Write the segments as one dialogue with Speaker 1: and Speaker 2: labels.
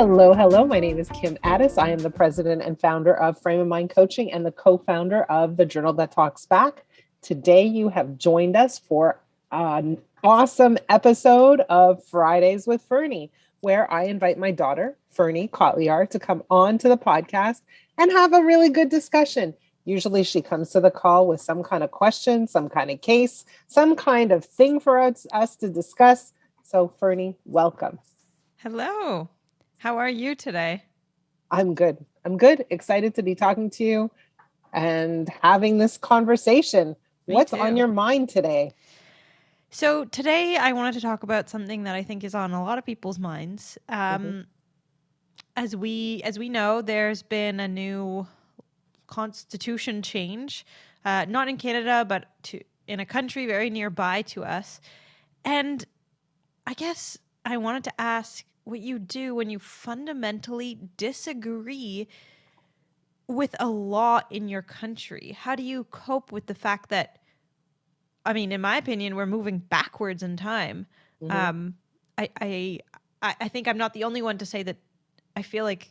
Speaker 1: Hello, hello. My name is Kim Addis. I am the president and founder of Frame of Mind Coaching and the co-founder of the Journal That Talks Back. Today, you have joined us for an awesome episode of Fridays with Ferne, where I invite my daughter, Fernekotlyar, to come on to the podcast and have a really good discussion. Usually she comes to the call with some kind of question, some kind of case, some kind of thing for us to discuss. So Ferne, welcome.
Speaker 2: Hello. How are you today?
Speaker 1: I'm good. I'm good. Excited to be talking to you and having this conversation. What's on your mind today?
Speaker 2: So today I wanted to talk about something that I think is on a lot of people's minds. As we know, there's been a new constitution change, not in Canada, but in a country very nearby to us. And I guess I wanted to ask what you do when you fundamentally disagree with a law in your country. How do you cope with the fact that, I mean, in my opinion, we're moving backwards in time? I think I'm not the only one to say that. I feel like,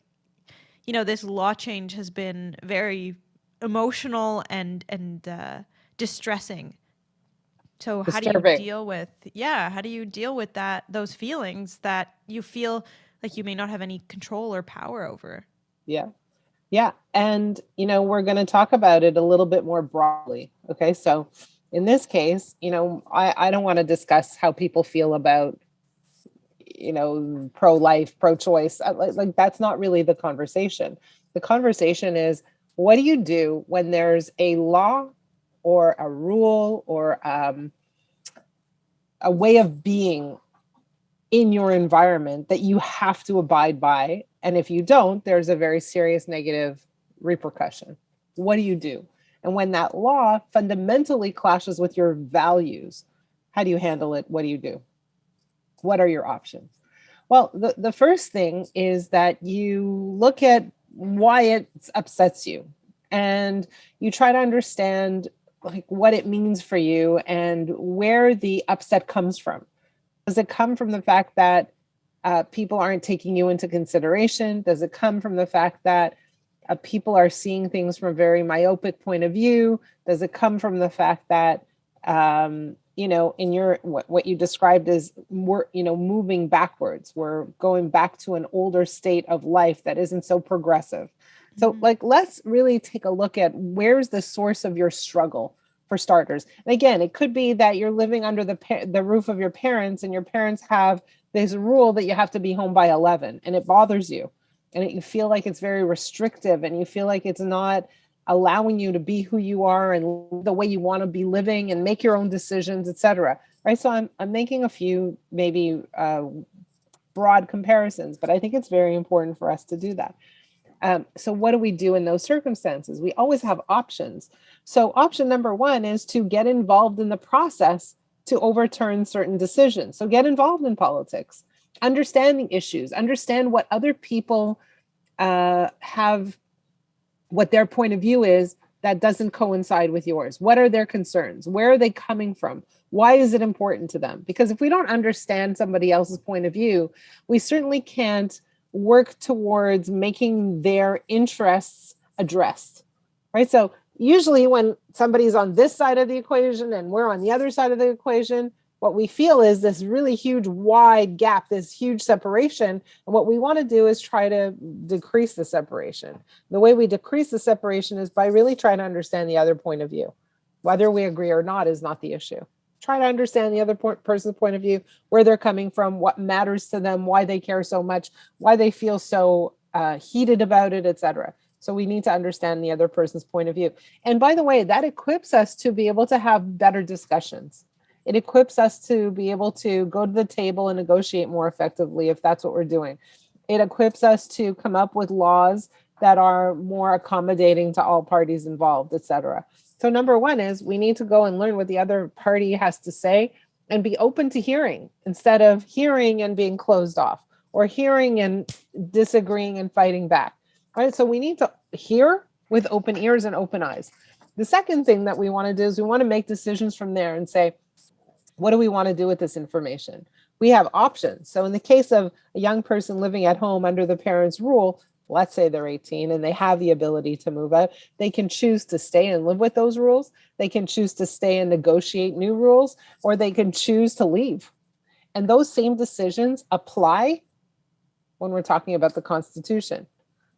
Speaker 2: this law change has been very emotional and distressing. So how do you deal with that, those feelings that you feel like you may not have any control or power over?
Speaker 1: Yeah. And, we're going to talk about it a little bit more broadly. Okay. So in this case, I don't want to discuss how people feel about, pro-life, pro-choice. Like that's not really the conversation. The conversation is, what do you do when there's a law or a rule or a way of being in your environment that you have to abide by? And if you don't, there's a very serious negative repercussion. What do you do? And when that law fundamentally clashes with your values, how do you handle it? What do you do? What are your options? Well, the first thing is that you look at why it upsets you and you try to understand like what it means for you and where the upset comes from. Does it come from the fact that people aren't taking you into consideration? Does it come from the fact that people are seeing things from a very myopic point of view? Does it come from the fact that, in your what you described as we're, moving backwards? We're going back to an older state of life that isn't so progressive. So let's really take a look at where's the source of your struggle for starters. And again, it could be that you're living under the roof of your parents and your parents have this rule that you have to be home by 11 and it bothers you. And you feel like it's very restrictive and you feel like it's not allowing you to be who you are and the way you want to be living and make your own decisions, etc. Right. So I'm making a few maybe broad comparisons, but I think it's very important for us to do that. So what do we do in those circumstances? We always have options. So option number one is to get involved in the process to overturn certain decisions. So get involved in politics, understanding issues, understand what other people have, what their point of view is that doesn't coincide with yours. What are their concerns? Where are they coming from? Why is it important to them? Because if we don't understand somebody else's point of view, we certainly can't work towards making their interests addressed, right? So usually when somebody's on this side of the equation and we're on the other side of the equation, what we feel is this really huge wide gap, this huge separation. And what we want to do is try to decrease the separation. The way we decrease the separation is by really trying to understand the other point of view. Whether we agree or not is not the issue. Try to understand the other person's point of view, where they're coming from, what matters to them, why they care so much, why they feel so heated about it, etc. So we need to understand the other person's point of view. And by the way, that equips us to be able to have better discussions. It equips us to be able to go to the table and negotiate more effectively if that's what we're doing. It equips us to come up with laws that are more accommodating to all parties involved, etc. So number one is we need to go and learn what the other party has to say and be open to hearing instead of hearing and being closed off or hearing and disagreeing and fighting back. All right. So we need to hear with open ears and open eyes. The second thing that we want to do is we want to make decisions from there and say, What do we want to do with this information? We have options. So in the case of a young person living at home under the parents' rule, let's say they're 18 and they have the ability to move out, they can choose to stay and live with those rules. They can choose to stay and negotiate new rules, or they can choose to leave. And those same decisions apply when we're talking about the Constitution,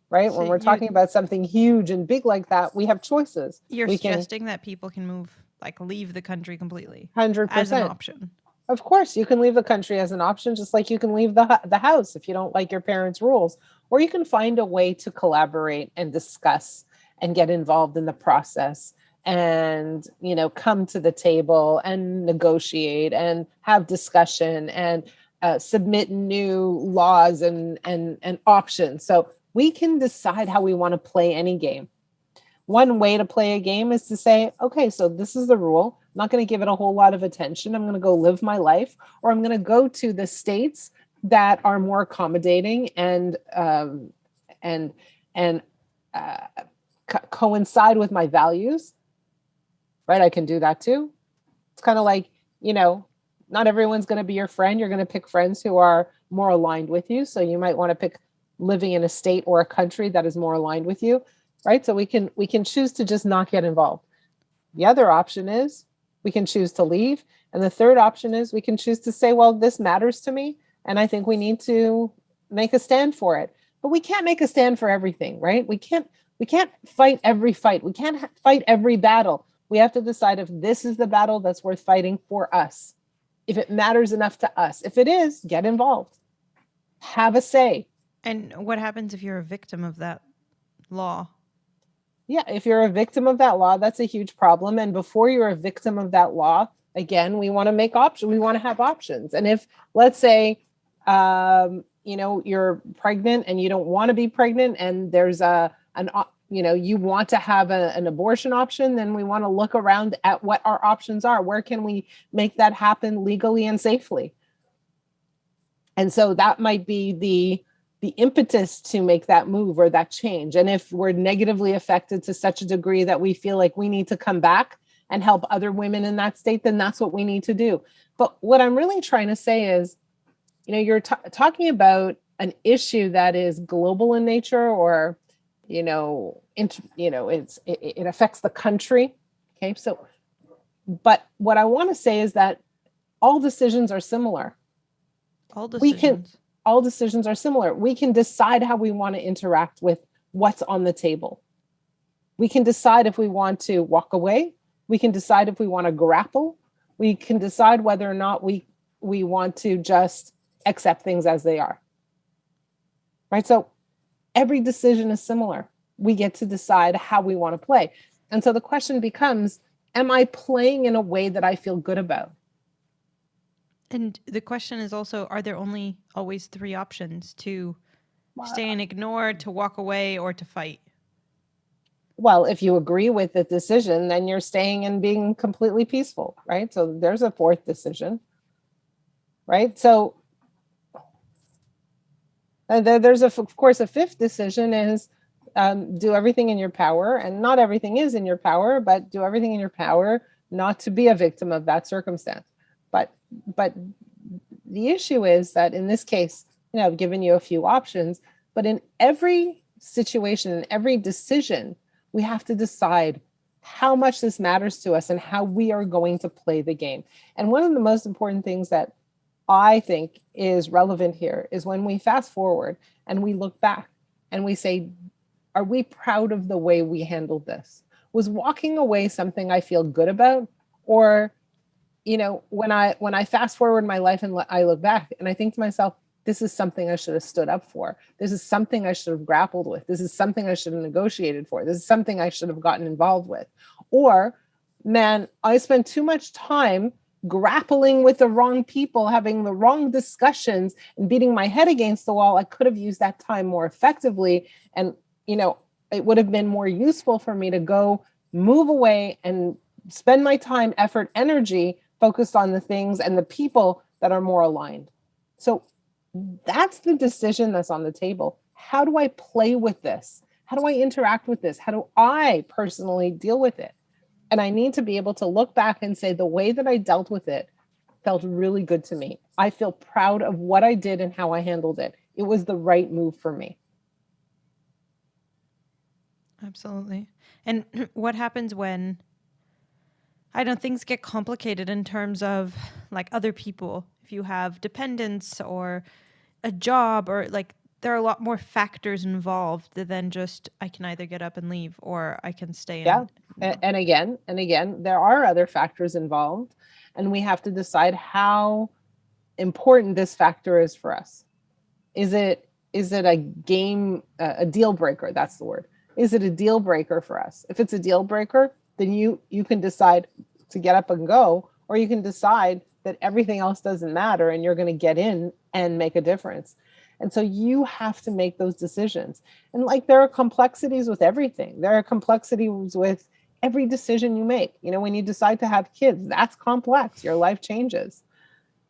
Speaker 1: right?
Speaker 2: So
Speaker 1: When we're talking about something huge and big like that, we have choices.
Speaker 2: You're
Speaker 1: we
Speaker 2: suggesting that people can move, like leave the country completely
Speaker 1: 100%.
Speaker 2: as an option.
Speaker 1: Of course, you can leave the country as an option, just like you can leave the house if you don't like your parents' rules, or you can find a way to collaborate and discuss and get involved in the process and, you know, come to the table and negotiate and have discussion and submit new laws and options. So we can decide how we want to play any game. One way to play a game is to say, okay, so this is the rule. I'm not going to give it a whole lot of attention. I'm going to go live my life, or I'm going to go to the states that are more accommodating and coincide with my values. Right? I can do that too. It's kind of like, you know, not everyone's going to be your friend. You're going to pick friends who are more aligned with you. So you might want to pick living in a state or a country that is more aligned with you. Right? So we can choose to just not get involved. The other option is we can choose to leave. And the third option is we can choose to say, well, this matters to me, and I think we need to make a stand for it. But we can't make a stand for everything, right? We can't fight every fight. We can't fight every battle. We have to decide if this is the battle that's worth fighting for us, if it matters enough to us. If it is, get involved. Have a say.
Speaker 2: And what happens if you're a victim of that law?
Speaker 1: Yeah, if you're a victim of that law, that's a huge problem. And before you're a victim of that law, again, we want to make options. We want to have options. And if, let's say, you know, you're pregnant and you don't want to be pregnant, and there's you want to have an abortion option, then we want to look around at what our options are. Where can we make that happen legally and safely? And so that might be the impetus to make that move or that change. And if we're negatively affected to such a degree that we feel like we need to come back and help other women in that state, then that's what we need to do. But what I'm really trying to say is, you know, you're talking about an issue that is global in nature, or, you know, it affects the country. Okay. So, but what I want to say is that all decisions are similar. All decisions are similar. We can decide how we want to interact with what's on the table. We can decide if we want to walk away. We can decide if we want to grapple. We can decide whether or not we want to just accept things as they are. Right? So every decision is similar. We get to decide how we want to play. And so the question becomes, am I playing in a way that I feel good about?
Speaker 2: And the question is also, are there only always three options: to stay and ignore, to walk away, or to fight?
Speaker 1: Well, if you agree with the decision, then you're staying and being completely peaceful, right? So there's a fourth decision, right? So there's of course, a fifth decision is do everything in your power. And not everything is in your power, but do everything in your power not to be a victim of that circumstance. But the issue is that in this case, you know, I've given you a few options, but in every situation, in every decision, we have to decide how much this matters to us and how we are going to play the game. And one of the most important things that I think is relevant here is when we fast forward and we look back and we say, are we proud of the way we handled this? Was walking away something I feel good about? Or, you know, when I fast forward my life and I look back and I think to myself, this is something I should have stood up for. This is something I should have grappled with. This is something I should have negotiated for. This is something I should have gotten involved with. Or, man, I spent too much time grappling with the wrong people, having the wrong discussions, and beating my head against the wall. I could have used that time more effectively. And, you know, it would have been more useful for me to go move away and spend my time, effort, energy focused on the things and the people that are more aligned. So that's the decision that's on the table. How do I play with this? How do I interact with this? How do I personally deal with it? And I need to be able to look back and say, the way that I dealt with it felt really good to me. I feel proud of what I did and how I handled it. It was the right move for me.
Speaker 2: Absolutely. And what happens when, I don't know, things get complicated in terms of like other people? If you have dependents or a job, or like there are a lot more factors involved than just I can either get up and leave or I can stay
Speaker 1: Yeah.
Speaker 2: and
Speaker 1: And again, there are other factors involved, and we have to decide how important this factor is for us. Is it a game, a deal breaker? That's the word. Is it a deal breaker for us? If it's a deal breaker, then you can decide to get up and go, or you can decide that everything else doesn't matter and you're going to get in and make a difference. And so you have to make those decisions. And like, there are complexities with everything. There are complexities with every decision you make. You know, when you decide to have kids, that's complex. Your life changes.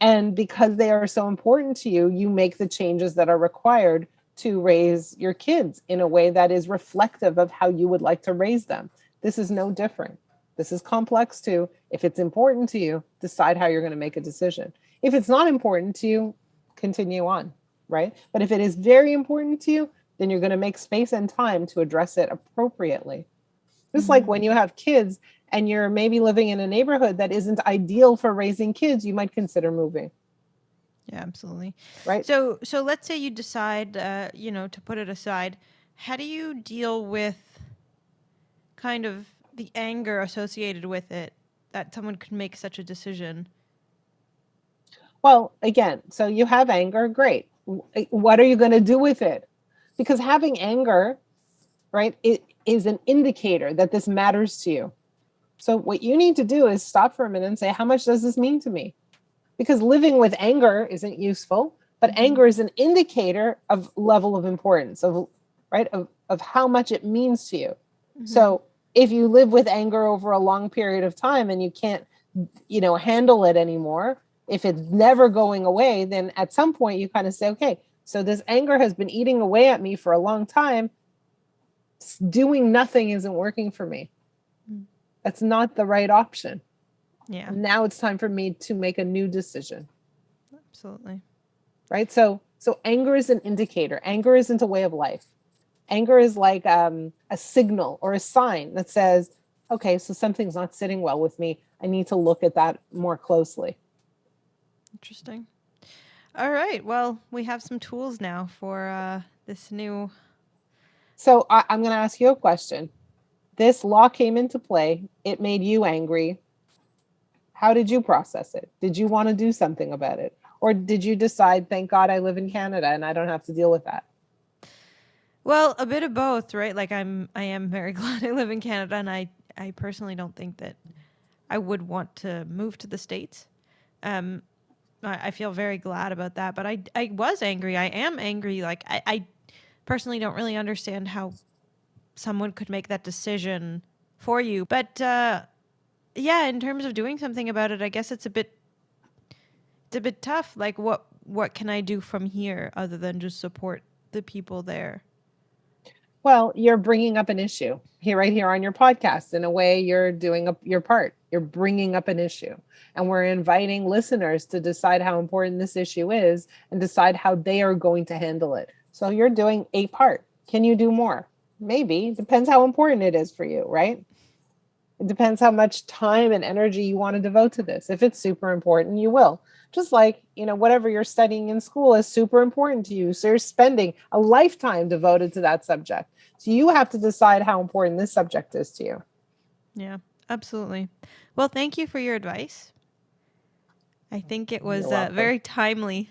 Speaker 1: And because they are so important to you, you make the changes that are required to raise your kids in a way that is reflective of how you would like to raise them. This is no different. This is complex too. If it's important to you, decide how you're going to make a decision. If it's not important to you, continue on, right? But if it is very important to you, then you're going to make space and time to address it appropriately. Just like when you have kids and you're maybe living in a neighborhood that isn't ideal for raising kids, you might consider moving.
Speaker 2: Yeah, absolutely.
Speaker 1: Right.
Speaker 2: So let's say you decide, to put it aside. How do you deal with kind of the anger associated with it, that someone could make such a decision?
Speaker 1: Well, again, so you have anger, great. What are you going to do with it? Because having anger, right, it is an indicator that this matters to you. So what you need to do is stop for a minute and say, how much does this mean to me? Because living with anger isn't useful, but anger is an indicator of level of importance, of how much it means to you. So if you live with anger over a long period of time and you can't, handle it anymore, if it's never going away, then at some point you kind of say, okay, so this anger has been eating away at me for a long time. Doing nothing isn't working for me. That's not the right option.
Speaker 2: Yeah.
Speaker 1: Now it's time for me to make a new decision.
Speaker 2: Absolutely.
Speaker 1: Right? So anger is an indicator. Anger isn't a way of life. Anger is like a signal or a sign that says, okay, so something's not sitting well with me. I need to look at that more closely.
Speaker 2: Interesting. All right. Well, we have some tools now for this new.
Speaker 1: So I'm going to ask you a question. This law came into play. It made you angry. How did you process it? Did you want to do something about it? Or did you decide, thank God I live in Canada and I don't have to deal with that?
Speaker 2: Well, a bit of both, right? Like I am very glad I live in Canada, and I personally don't think that I would want to move to the States. I feel very glad about that, but I was angry. I am angry. Like I personally don't really understand how someone could make that decision for you. But yeah, in terms of doing something about it, I guess it's a bit tough. Like what can I do from here other than just support the people there?
Speaker 1: Well, you're bringing up an issue right here on your podcast. In a way, you're doing your part. You're bringing up an issue. And we're inviting listeners to decide how important this issue is and decide how they are going to handle it. So you're doing a part. Can you do more? Maybe. Depends how important it is for you, right? It depends how much time and energy you want to devote to this. If it's super important, you will. Just like, whatever you're studying in school is super important to you. So you're spending a lifetime devoted to that subject. So you have to decide how important this subject is to you.
Speaker 2: Yeah, absolutely. Well, thank you for your advice. I think it was very timely.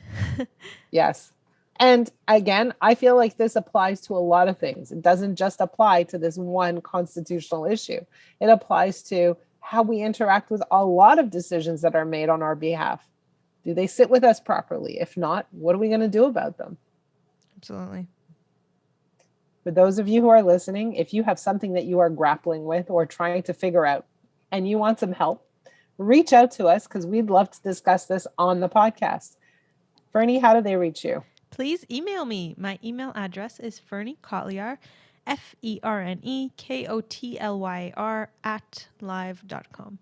Speaker 1: Yes. And again, I feel like this applies to a lot of things. It doesn't just apply to this one constitutional issue. It applies to how we interact with a lot of decisions that are made on our behalf. Do they sit with us properly? If not, what are we going to do about them?
Speaker 2: Absolutely.
Speaker 1: For those of you who are listening, if you have something that you are grappling with or trying to figure out and you want some help, reach out to us because we'd love to discuss this on the podcast. Ferne, how do they reach you?
Speaker 2: Please email me. My email address is fernekotlyar, fernekotlyar @live.com.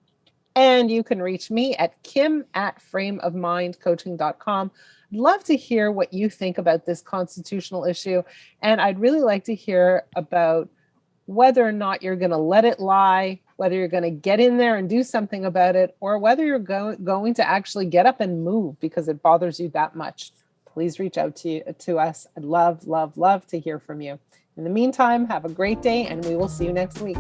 Speaker 1: And you can reach me at kim@frameofmindcoaching.com. I'd love to hear what you think about this constitutional issue. And I'd really like to hear about whether or not you're going to let it lie, whether you're going to get in there and do something about it, or whether you're going to actually get up and move because it bothers you that much. Please reach out to us. I'd love to hear from you. In the meantime, have a great day, and we will see you next week.